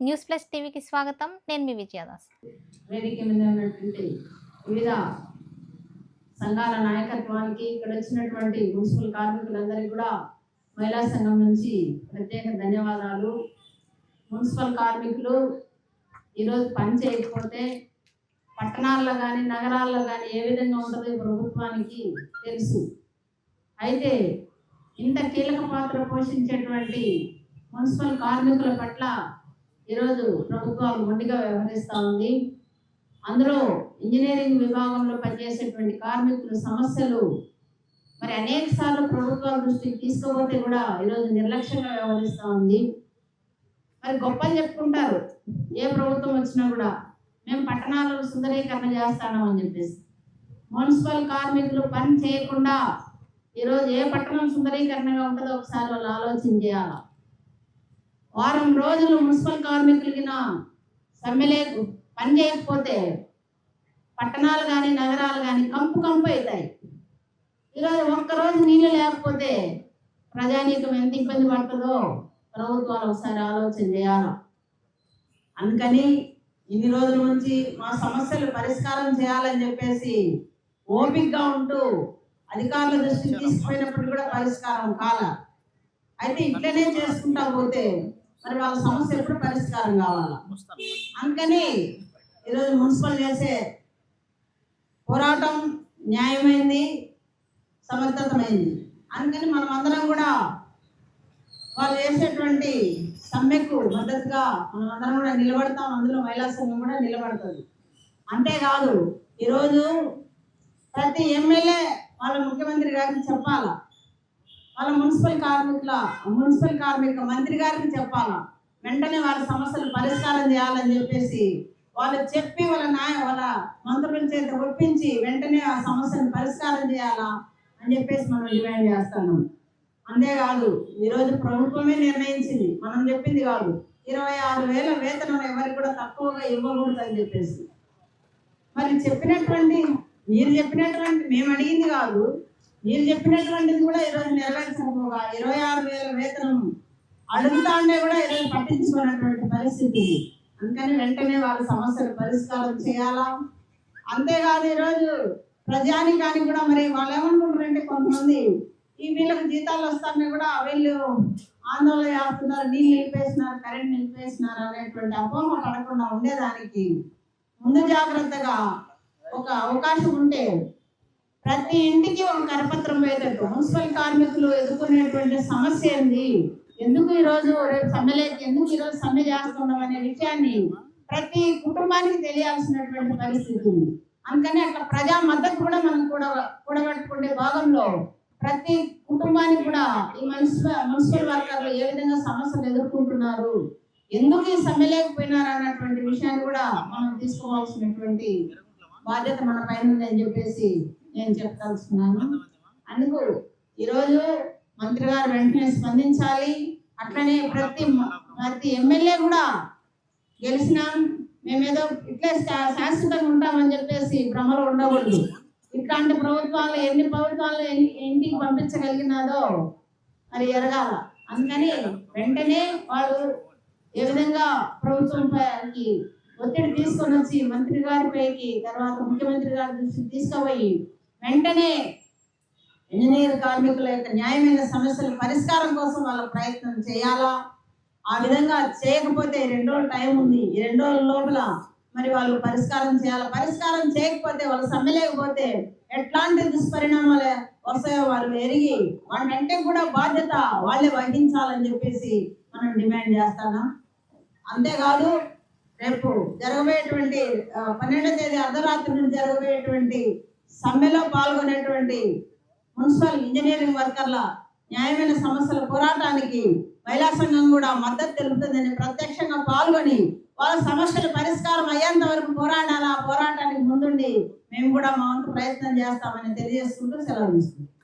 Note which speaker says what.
Speaker 1: News plus టీవీకి స్వాగతం. నేను మీ విజయదాస్.
Speaker 2: వేదిక మీద ఉన్నటువంటి వివిధ సంఘాల నాయకత్వానికి ఇక్కడ వచ్చినటువంటి మున్సిపల్ కార్మికులందరికీ కూడా మహిళా సంఘం నుంచి ప్రత్యేక ధన్యవాదాలు. మున్సిపల్ కార్మికులు ఈరోజు పని చేయకపోతే పట్టణాల్లో కానీ నగరాల్లో కానీ ఏ విధంగా ఉంటుందో ప్రభుత్వానికి తెలుసు. అయితే ఇంత కీలక పాత్ర పోషించేటువంటి మున్సిపల్ కార్మికుల పట్ల ఈరోజు ప్రభుత్వాలు మొండిగా వ్యవహరిస్తూ ఉంది. అందులో ఇంజనీరింగ్ విభాగంలో పనిచేసేటువంటి కార్మికుల సమస్యలు మరి అనేక సార్లు ప్రభుత్వాల దృష్టికి తీసుకుపోతే కూడా ఈరోజు నిర్లక్ష్యంగా వ్యవహరిస్తూ ఉంది. మరి గొప్పలు చెప్పుకుంటారు ఏ ప్రభుత్వం వచ్చినా కూడా, మేము పట్టణాలను సుందరీకరణ చేస్తాము అని చెప్పేసి. మున్సిపల్ కార్మికులు పని చేయకుండా ఈరోజు ఏ పట్టణం సుందరీకరణగా ఉంటుందో ఒకసారి వాళ్ళు ఆలోచన చేయాలి. వారం రోజులు మున్సిపల్ కార్మికులకి సమ్మెలే పని చేయకపోతే పట్టణాలు కానీ నగరాలు కానీ కంపు అవుతాయి. ఈరోజు ఒక్కరోజు నీళ్ళు లేకపోతే ప్రజానీకం ఎంత ఇబ్బంది పడుతుందో ప్రభుత్వాలు ఒకసారి ఆలోచన చేయాలి. అందుకని ఇన్ని రోజుల నుంచి మా సమస్యలు పరిష్కారం చేయాలని చెప్పేసి ఓపికగా ఉంటూ అధికారుల దృష్టికి తీసుకుపోయినప్పుడు కూడా పరిష్కారం కాల. అయితే ఇట్లనే చేసుకుంటా పోతే మరి వాళ్ళ సమస్య ఎప్పుడు పరిష్కారం కావాలా? అందుకని ఈరోజు మున్సిపల్ చేసే పోరాటం న్యాయమైంది, సమర్థతమైంది. అందుకని మనం అందరం కూడా వాళ్ళు చేసేటువంటి సమ్మెకు మద్దతుగా మనం అందరం కూడా నిలబడతాం. అందులో మహిళా సంఘం కూడా నిలబడుతుంది. అంతేకాదు ఈరోజు ప్రతి ఎమ్మెల్యే వాళ్ళ ముఖ్యమంత్రి గారికి చెప్పాలా, వాళ్ళ మున్సిపల్ కార్మిక మంత్రి గారికి చెప్పాలా, వెంటనే వాళ్ళ సమస్యలు పరిష్కారం చేయాలని చెప్పేసి వాళ్ళు చెప్పి వాళ్ళ మంత్రుల చేత ఒప్పించి వెంటనే ఆ సమస్యను పరిష్కారం చేయాలా అని చెప్పేసి మనం డిమాండ్ చేస్తున్నాం. అంతేకాదు ఈరోజు ప్రభుత్వమే నిర్ణయించింది, మనం చెప్పింది కాదు. 26,000 వేతనం ఎవరికి కూడా తక్కువగా ఇవ్వకూడదు అని చెప్పేసి. మరి మీరు చెప్పినటువంటి మేము అడిగింది కాదు, మీరు చెప్పినటువంటిది కూడా ఈరోజు నెరవేర్చకపోగా 26,000 వేతనం అడుగుతా ఉంటే కూడా ఈరోజు పట్టించుకున్నటువంటి పరిస్థితి. అందుకని వెంటనే వాళ్ళ సమస్యలు పరిష్కారం చేయాలా. అంతేకాదు ఈరోజు ప్రజానికానికి కూడా మరి వాళ్ళు ఏమనుకుంటారంటే కొంతమంది వీళ్ళకి జీతాలు వస్తారని కూడా వీళ్ళు ఆందోళన చేస్తున్నారు, నీళ్ళు నిలిపేసినారు, కరెంట్ నిలిపేసినారు అనేటువంటి అపోహ పడకుండా ఉండేదానికి ముందు జాగ్రత్తగా ఒక అవకాశం ఉంటే ప్రతి ఇంటికి ఒక కరపత్రం వేయటట్టు మున్సిపల్ కార్మికులు ఎదుర్కొనేటువంటి సమస్య ఏంది, ఎందుకు ఈరోజు రేపు ఎందుకు ఈరోజు సమ్మె చేస్తున్నాం అనే విషయాన్ని ప్రతి కుటుంబానికి తెలియాల్సినటువంటి పరిస్థితి ఉంది. అందుకని అట్లా ప్రజా మద్దతు కూడా మనం కూడబెట్టుకునే భాగంలో ప్రతి కుటుంబానికి కూడా ఈ మున్సిపల్ వర్కర్లు ఏ విధంగా సమస్యలు ఎదుర్కొంటున్నారు, ఎందుకు ఈ సమ్మె లేకపోయినారు అన్నటువంటి విషయాన్ని కూడా మనం తీసుకోవాల్సినటువంటి బాధ్యత మన పైన ఉందని చెప్పేసి నేను చెప్పదలుచుకున్నాను. అందుకు ఈరోజు మంత్రి గారు వెంటనే స్పందించాలి. అట్లనే ప్రతి ఎమ్మెల్యే కూడా గెలిచినాం మేమేదో ఇట్లే శాశ్వతంగా ఉంటామని చెప్పేసి భ్రమలో ఉండకూడదు. ఇట్లాంటి ఎన్ని ప్రభుత్వాలు ఇంటికి పంపించగలిగినాదో మరి ఎరగాల. అందుకని వెంటనే వాళ్ళు ఏ విధంగా ప్రభుత్వంపైకి ఒత్తిడి తీసుకొని వచ్చి మంత్రి గారిపైకి తర్వాత ముఖ్యమంత్రి గారి దృష్టికి తీసుకుపోయి వెంటనే ఇంజనీర్ కార్మికుల యొక్క న్యాయమైన సమస్యల పరిష్కారం కోసం వాళ్ళ ప్రయత్నం చేయాలా. ఆ విధంగా చేయకపోతే 2 రోజులు టైం ఉంది, ఈ 2 రోజుల లోపల మరి వాళ్ళు పరిష్కారం చేయాలి. పరిష్కారం చేయకపోతే వాళ్ళు సమ్మె లేకపోతే ఎట్లాంటి దుష్పరిణామాలు వస్తాయో వాళ్ళు ఎరిగి వాటంటే కూడా బాధ్యత వాళ్ళే వహించాలని చెప్పేసి మనం డిమాండ్ చేస్తాను. అంతేకాదు రేపు జరగబోయేటువంటి 12వ తేదీ అర్ధరాత్రి నుంచి జరగబోయేటువంటి సమ్మెలో పాల్గొనేటువంటి మున్సిపల్ ఇంజనీరింగ్ వర్కర్ల న్యాయమైన సమస్యల పోరాటానికి మహిళా సంఘం కూడా మద్దతు తెలుపుతుందని ప్రత్యక్షంగా పాల్గొని వాళ్ళ సమస్యలు పరిష్కారం అయ్యేంత వరకు పోరాటానికి ముందుండి మేము కూడా మా వంతు ప్రయత్నం చేస్తామని తెలియజేసుకుంటూ సెలవు తీసుకుంటాం.